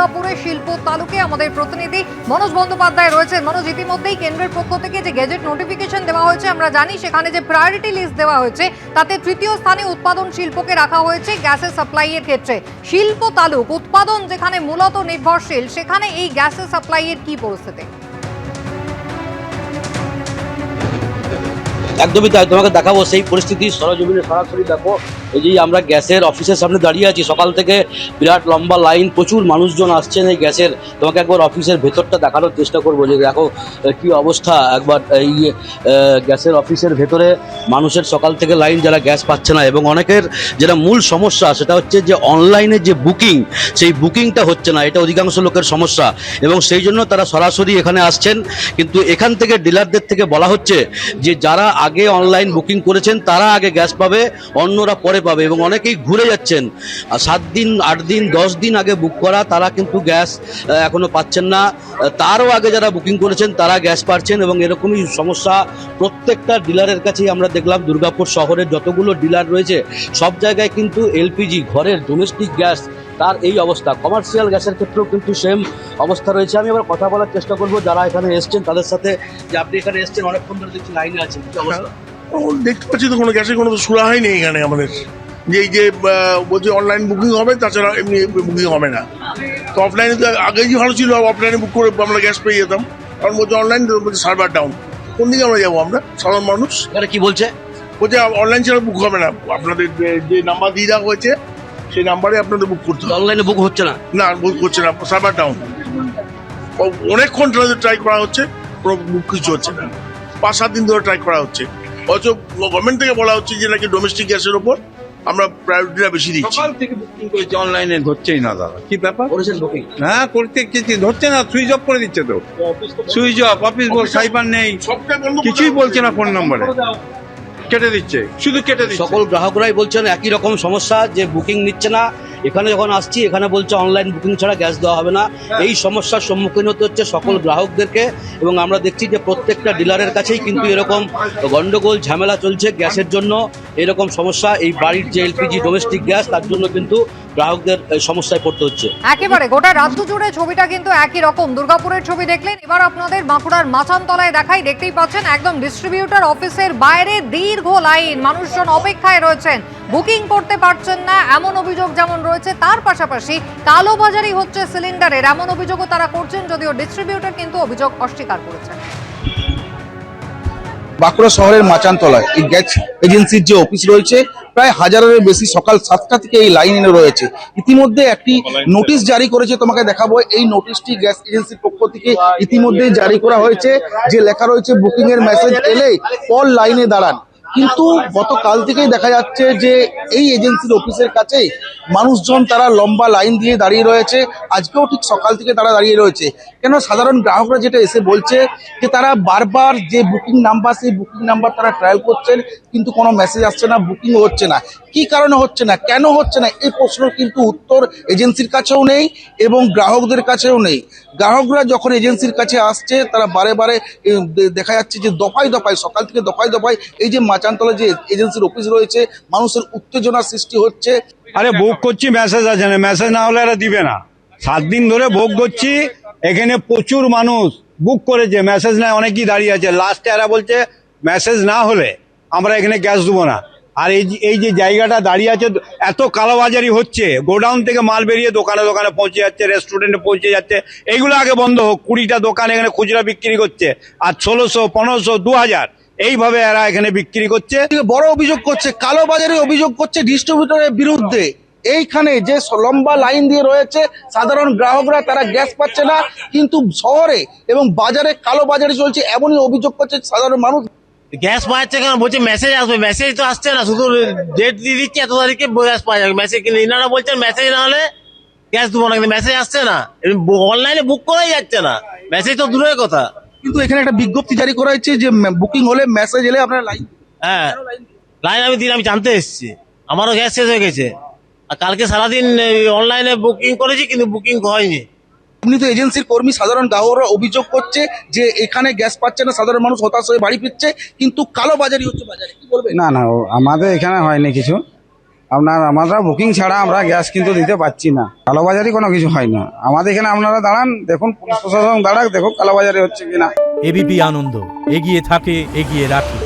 দুর্গাপুরের শিল্প তালুকে আমাদের প্রতিনিধি মনোজ বন্দ্যোপাধ্যায় রয়েছে। মনোজ, ইতিমধ্যেই কেন্দ্রের পক্ষ থেকে যে গেজেট নোটিফিকেশন দেওয়া হয়েছে আমরা জানি, সেখানে যে প্রায়োরিটি লিস্ট দেওয়া হয়েছে তাতে তৃতীয় স্থানে উৎপাদন শিল্পকে রাখা হয়েছে গ্যাসের সাপ্লাইয়ের ক্ষেত্রে। শিল্প তালুক উৎপাদন যেখানে মূলত নির্ভরশীল, সেখানে এই গ্যাসের সাপ্লাইয়ের কি পরিস্থিতি? একদমই তাই, তোমাকে দেখাবো সেই পরিস্থিতি সরজমিনে সরাসরি। দেখো, এই যে আমরা গ্যাসের অফিসের সামনে দাঁড়িয়ে আছি, সকাল থেকে বিরাট লম্বা লাইন, প্রচুর মানুষজন আসছেন এই গ্যাসের। তোমাকে একবার অফিসের ভেতরটা দেখানোর চেষ্টা করবো যে দেখো কি অবস্থা। একবার এই গ্যাসের অফিসের ভেতরে মানুষের সকাল থেকে লাইন, যারা গ্যাস পাচ্ছে না, এবং অনেকের যেটা মূল সমস্যা সেটা হচ্ছে যে অনলাইনে যে বুকিং, সেই বুকিংটা হচ্ছে না, এটা অধিকাংশ লোকের সমস্যা, এবং সেই জন্য তারা সরাসরি এখানে আসছেন। কিন্তু এখান থেকে ডিলারদের থেকে বলা হচ্ছে যে যারা আগে অনলাইন বুকিং করেছেন তারা আগে গ্যাস পাবে, অন্যরা পরে পাবে, এবং অনেকেই ঘুরে যাচ্ছেন। 7 দিন 8 দিন 10 দিন আগে বুক করা তারা কিন্তু গ্যাস এখনো পাচ্ছেন না, তারও আগে যারা বুকিং করেছেন তারা গ্যাস পাচ্ছেন, এবং এরকমই সমস্যা প্রত্যেকটা ডিলারের কাছেই আমরা দেখলাম। দুর্গাপুর শহরের যতগুলো ডিলার রয়েছে সব জায়গায় কিন্তু এলপিজি, ঘরের ডোমেস্টিক গ্যাস, তার এই অবস্থা। কমার্শিয়াল গ্যাসের ক্ষেত্রেও কিন্তু সেম অবস্থা রয়েছে। আমি আবার কথা বলার চেষ্টা করবো যারা এখানে এসছেন তাদের সাথে, যে আপনি এখানে এসছেন অনেকক্ষণ ধরে দেখছি লাইনে আছেন, কি অবস্থা? দেখতে পাচ্ছি তো কোনো গ্যাসের কোনো সুরাহাই নেই এখানে আমাদের। যে এই যে বলছে অনলাইন বুকিং হবে, তাছাড়া এমনি বুকিং হবে না। তো অফলাইনে তো আগেই যে ভালো ছিল, অফলাইনে বুক করে আমরা গ্যাস পেয়ে যেতাম। কারণ বলছে অনলাইন সার্ভার ডাউন। কোন দিকে আমরা যাবো আমরা সাধারণ মানুষ? এখানে কি বলছে? বলছে অনলাইন ছাড়া বুক হবে না, আপনাদের যে নাম্বার দিয়ে দেওয়া হয়েছে সেই নাম্বারে আপনাদের বুক করতে হবে। অনলাইনে বুক হচ্ছে না? না, বুক করছে না, সার্ভার ডাউন। অনেকক্ষণ ট্রাই করা হচ্ছে, কোনো বুক কিছু হচ্ছে না। 5-7 দিন ধরে ট্রাই করা হচ্ছে। অথচ গভর্নমেন্ট থেকে বলা হচ্ছে যে নাকি ডোমেস্টিক গ্যাসের ওপর আমরা প্রায়োরিটিটা বেশি দিচ্ছি। সকাল থেকে বুকিং করেছি, অনলাইনে ধরছেই না দাদা। কি ব্যাপার? করেছেন বুকিং? হ্যাঁ, করতে কিছু ধরছে না, সুইচ অফ করে দিচ্ছে তো। সুইচ অফ, অফিস বল, সাইবার নেই, সবটাই বন্ধ করে কিছুই দেওয়া বলছে না ফোন নম্বরে, কেটে দিচ্ছে, শুধু কেটে দিচ্ছে। সকল গ্রাহকরাই বলছেন একই রকম সমস্যা, যে বুকিং নিচ্ছে না। এখানে যখন আসছি এখানে বলছে অনলাইন বুকিং ছাড়া গ্যাস দেওয়া হবে না। এই সমস্যার সম্মুখীন হতে হচ্ছে সকল গ্রাহকদেরকে, এবং আমরা দেখছি যে প্রত্যেকটা ডিলারের কাছেই কিন্তু এরকম গন্ডগোল ঝামেলা চলছে গ্যাসের জন্য। এরকম সমস্যা, এই বাড়ির যে এলপিজি ডোমেস্টিক গ্যাস, তার জন্য কিন্তু গ্রাহকদের সমস্যায় পড়তে হচ্ছে। একেবারে গোটা রাজ্য জুড়ে ছবিটা কিন্তু একই রকম। দুর্গাপুরের ছবি দেখলেন, এবার আপনাদের বাঁকুড়ার মাচানতলায় দেখাই। দেখতেই পাচ্ছেন একদম ডিস্ট্রিবিউটর অফিসের বাইরে দীর্ঘ লাইন, মানুষজন অপেক্ষায় রয়েছেন, বুকিং করতে পারছেন না এমন অভিযোগ যেমন রয়েছে, তার পাশাপাশি কালোবাজারি হচ্ছে সিলিন্ডারের এমন অভিযোগও তারা করছেন, যদিও ডিস্ট্রিবিউটর কিন্তু অভিযোগ অস্বীকার করেছেন। বাঁকুড়া শহরের মাচানতলায় এই গ্যাস এজেন্সির যে অফিস রয়েছে, প্রায় 1000-এর বেশি সকাল 7টা থেকে এই লাইনে রয়েছে। ইতিমধ্যে একটি নোটিশ জারি করেছে, তোমাকে দেখাবো। এই নোটিশটি গ্যাস এজেন্সির পক্ষ থেকে ইতিমধ্যেই জারি করা হয়েছে, যে লেখা রয়েছে বুকিং এর মেসেজ এলে পর লাইনে দাঁড়ান। কিন্তু গতকাল থেকেই দেখা যাচ্ছে যে এই এজেন্সির অফিসের কাছে মানুষজন তারা লম্বা লাইন দিয়ে দাঁড়িয়ে রয়েছে। আজকেও ঠিক সকাল থেকে তারা দাঁড়িয়ে রয়েছে। কেন সাধারণ গ্রাহকরা যেটা এসে বলছে যে তারা বারবার যে বুকিং নাম্বার, সেই বুকিং নাম্বার তারা ট্রায়াল করছেন, কিন্তু কোনো মেসেজ আসছে না, বুকিং হচ্ছে না। কি কারণে হচ্ছে না, কেন হচ্ছে না, এই প্রশ্নের কিন্তু উত্তর এজেন্সির কাছেও নেই এবং গ্রাহকদের কাছেও নেই। গ্রাহকরা যখন এজেন্সির কাছে আসছে, তারা বারে বারে দেখা যাচ্ছে যে দফায় দফায়, সকাল থেকে দফায় দফায় এই যে মাচানতলা যে এজেন্সির অফিস রয়েছে, মানুষের উত্তেজনার সৃষ্টি হচ্ছে। আরে বুক করছি, মেসেজ আছে না, মেসেজ না হলে এরা দিবে না। 7 দিন ধরে বুক করছি, এখানে প্রচুর মানুষ বুক করেছে, মেসেজ নাই, অনেকেই দাঁড়িয়ে আছে। লাস্টে এরা বলছে মেসেজ না হলে আমরা এখানে গ্যাস দেবো না। আর এই যে জায়গাটা দাঁড়িয়ে আছে, এত কালোবাজারি হচ্ছে, গোডাউন থেকে মাল বেরিয়ে দোকানে দোকানে পৌঁছে যাচ্ছে, রেস্টুরেন্টে পৌঁছে যাচ্ছে। এইগুলো আগে বন্ধ হোক। 20টা দোকান এখানে খুচরা বিক্রি করছে, আর 1600, 1500, 2000 এইভাবে এরা এখানে বিক্রি করছে। বড় অভিযোগ করছে, কালোবাজারি অভিযোগ করছে ডিস্ট্রিবিউটরের বিরুদ্ধে। এইখানে যে লম্বা লাইন দিয়ে রয়েছে সাধারণ গ্রাহকরা, তারা গ্যাস পাচ্ছে না, কিন্তু শহরে এবং বাজারে কালোবাজারি চলছে, এমনই অভিযোগ করছে সাধারণ মানুষ। গ্যাস পাচ্ছে কেন? বলছে মেসেজ আসবে, মেসেজ তো আসছে না, শুধু ডেট দিয়ে দিচ্ছে এত তারিখে গ্যাস পাওয়া যাবে মেসেজ। কিন্তু ইনারা বলছেন মেসেজ না হলে গ্যাস দেবো না, কিন্তু মেসেজ আসছে না। অনলাইনে বুক করাই যাচ্ছে না, মেসেজ তো দূরের কথা। কিন্তু এখানে একটা বিজ্ঞপ্তি জারি করা হয়েছে যে বুকিং হলে, মেসেজ এলে আপনারা লাইন। হ্যাঁ, লাইন আমি দিন, আমি জানতে এসেছি, আমারও গ্যাস শেষ হয়ে গেছে। আর কালকে সারাদিন অনলাইনে বুকিং করেছি, কিন্তু বুকিং হয়নি। আপনি তো এজেন্সির কর্মী, সাধারণ গ্রাহকরা অভিযোগ করছে যে এখানে গ্যাস পাচ্ছে না, সাধারণ মানুষ হতাশ হয়ে বাড়ি ফিরছে, কিন্তু কালোবাজারি হচ্ছে বাজারে, কি বলবেন? না না, আমাদের এখানে হয়নি কিছু। আমরা বুকিং ছাড়া আমরা গ্যাস কিন্তু দিতে পারছি না। কালোবাজারি কোনো কিছু হয় না আমাদের এখানে। আপনারা দাঁড়ান, দেখুন পুলিশ প্রশাসন দাঁড়াক, দেখুন কালোবাজারি হচ্ছে কিনা। এবিপি আনন্দ, এগিয়ে থাকে, এগিয়ে রাখে।